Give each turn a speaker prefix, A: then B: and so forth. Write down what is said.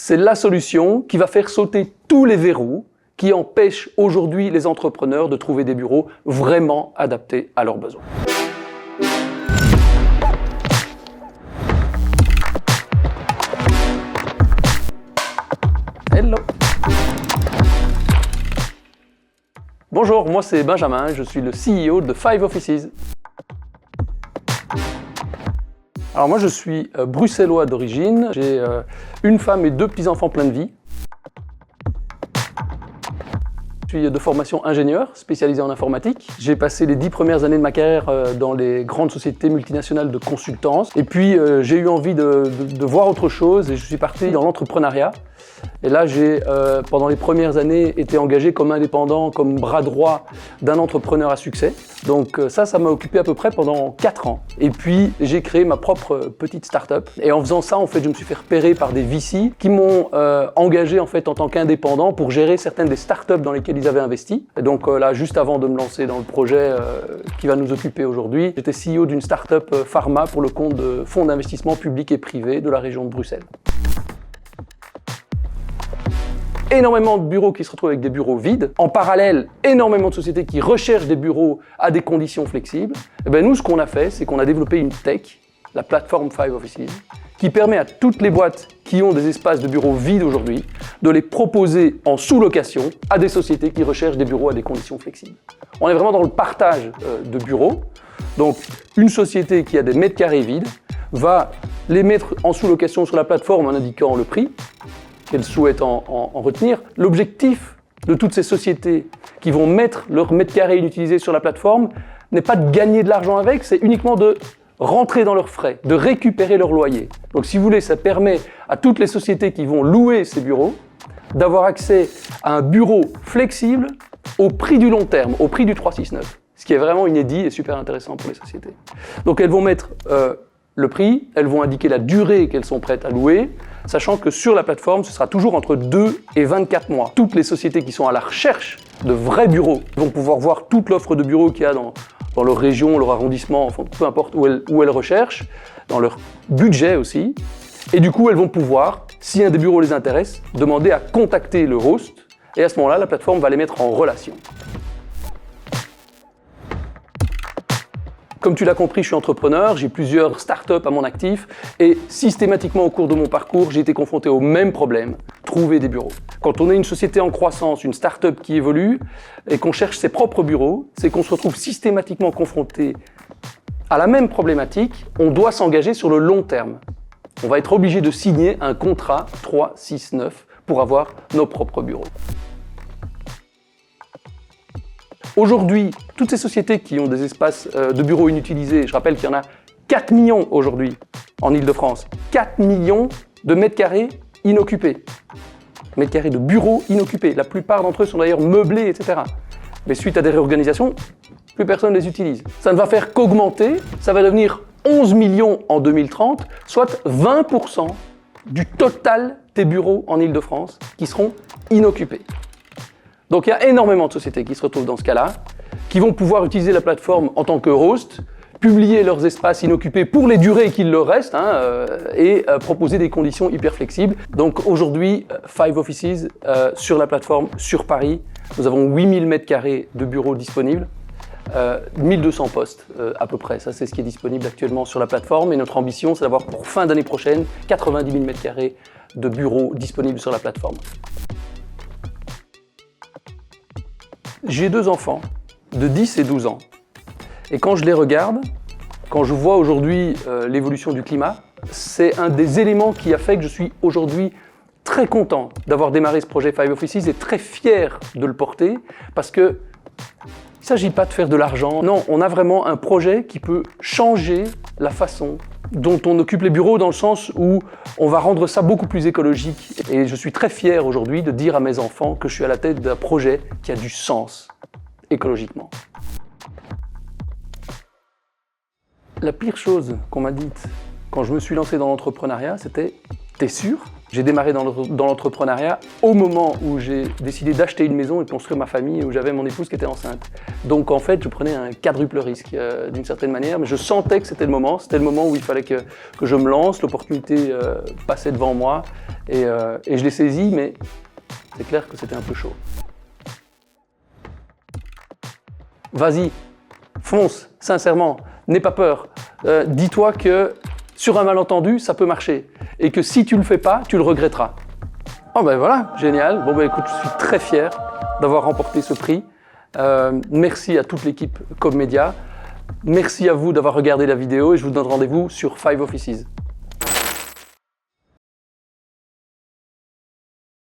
A: c'est la solution qui va faire sauter tous les verrous qui empêchent aujourd'hui les entrepreneurs de trouver des bureaux vraiment adaptés à leurs besoins. Hello. Bonjour, moi c'est Benjamin, je suis le CEO de 5 Offices. Alors moi je suis bruxellois d'origine, j'ai une femme et 2 petits-enfants pleins de vie. Je suis de formation ingénieur, spécialisé en informatique. J'ai passé les 10 premières années de ma carrière dans les grandes sociétés multinationales de consultance. Et puis j'ai eu envie de voir autre chose et je suis parti dans l'entrepreneuriat. Et là, j'ai, pendant les premières années, été engagé comme indépendant, comme bras droit d'un entrepreneur à succès. Donc ça m'a occupé à peu près pendant 4 ans. Et puis, j'ai créé ma propre petite start-up. Et en faisant ça, en fait, je me suis fait repérer par des VC qui m'ont engagé en fait en tant qu'indépendant pour gérer certaines des start-up dans lesquelles ils avaient investi. Et donc là, juste avant de me lancer dans le projet qui va nous occuper aujourd'hui, j'étais CEO d'une start-up pharma pour le compte de fonds d'investissement publics et privés de la région de Bruxelles. Énormément de bureaux qui se retrouvent avec des bureaux vides. En parallèle, énormément de sociétés qui recherchent des bureaux à des conditions flexibles. Et bien nous, ce qu'on a fait, c'est qu'on a développé une tech, la plateforme 5 Offices, qui permet à toutes les boîtes qui ont des espaces de bureaux vides aujourd'hui de les proposer en sous-location à des sociétés qui recherchent des bureaux à des conditions flexibles. On est vraiment dans le partage de bureaux. Donc, une société qui a des mètres carrés vides va les mettre en sous-location sur la plateforme en indiquant le prix qu'elles souhaitent en retenir. L'objectif de toutes ces sociétés qui vont mettre leurs mètres carrés inutilisés sur la plateforme n'est pas de gagner de l'argent avec, c'est uniquement de rentrer dans leurs frais, de récupérer leur loyer. Donc si vous voulez, ça permet à toutes les sociétés qui vont louer ces bureaux d'avoir accès à un bureau flexible au prix du long terme, au prix du 369, ce qui est vraiment inédit et super intéressant pour les sociétés. Donc elles vont mettre le prix, elles vont indiquer la durée qu'elles sont prêtes à louer, sachant que sur la plateforme, ce sera toujours entre 2 et 24 mois. Toutes les sociétés qui sont à la recherche de vrais bureaux vont pouvoir voir toute l'offre de bureaux qu'il y a dans leur région, leur arrondissement, enfin, peu importe où elles recherchent, dans leur budget aussi. Et du coup, elles vont pouvoir, si un des bureaux les intéresse, demander à contacter le host. Et à ce moment-là, la plateforme va les mettre en relation. Comme tu l'as compris, je suis entrepreneur, j'ai plusieurs startups à mon actif et systématiquement au cours de mon parcours, j'ai été confronté au même problème, trouver des bureaux. Quand on est une société en croissance, une startup qui évolue et qu'on cherche ses propres bureaux, c'est qu'on se retrouve systématiquement confronté à la même problématique, on doit s'engager sur le long terme. On va être obligé de signer un contrat 369 pour avoir nos propres bureaux. Aujourd'hui, toutes ces sociétés qui ont des espaces de bureaux inutilisés, je rappelle qu'il y en a 4 millions aujourd'hui en Île-de-France, 4 millions de mètres carrés inoccupés, mètres carrés de bureaux inoccupés. La plupart d'entre eux sont d'ailleurs meublés, etc. Mais suite à des réorganisations, plus personne ne les utilise. Ça ne va faire qu'augmenter, ça va devenir 11 millions en 2030, soit 20% du total des bureaux en Île-de-France qui seront inoccupés. Donc il y a énormément de sociétés qui se retrouvent dans ce cas-là, qui vont pouvoir utiliser la plateforme en tant que host, publier leurs espaces inoccupés pour les durées qu'il leur reste et proposer des conditions hyper flexibles. Donc aujourd'hui, 5 Offices sur la plateforme, sur Paris, nous avons 8000 m² de bureaux disponibles, 1200 postes à peu près. Ça, c'est ce qui est disponible actuellement sur la plateforme et notre ambition, c'est d'avoir pour fin d'année prochaine 90 000 m² de bureaux disponibles sur la plateforme. J'ai 2 enfants de 10 et 12 ans. Et quand je les regarde, quand je vois aujourd'hui l'évolution du climat, c'est un des éléments qui a fait que je suis aujourd'hui très content d'avoir démarré ce projet 5 Offices et très fier de le porter parce que il ne s'agit pas de faire de l'argent. Non, on a vraiment un projet qui peut changer la façon dont on occupe les bureaux dans le sens où on va rendre ça beaucoup plus écologique. Et je suis très fier aujourd'hui de dire à mes enfants que je suis à la tête d'un projet qui a du sens écologiquement. La pire chose qu'on m'a dite quand je me suis lancé dans l'entrepreneuriat, c'était « T'es sûr ? J'ai démarré dans l'entrepreneuriat au moment où j'ai décidé d'acheter une maison et de construire ma famille, et où j'avais mon épouse qui était enceinte. Donc en fait, je prenais un quadruple risque d'une certaine manière, mais je sentais que c'était le moment où il fallait que je me lance, l'opportunité passait devant moi, et je l'ai saisi, mais c'est clair que c'était un peu chaud. Vas-y, fonce, sincèrement, n'aie pas peur. Dis-toi que sur un malentendu, ça peut marcher. Et que si tu le fais pas, tu le regretteras. Oh ben voilà, génial. Bon ben écoute, je suis très fier d'avoir remporté ce prix. Merci à toute l'équipe Cobb Media. Merci à vous d'avoir regardé la vidéo et je vous donne rendez-vous sur 5 Offices.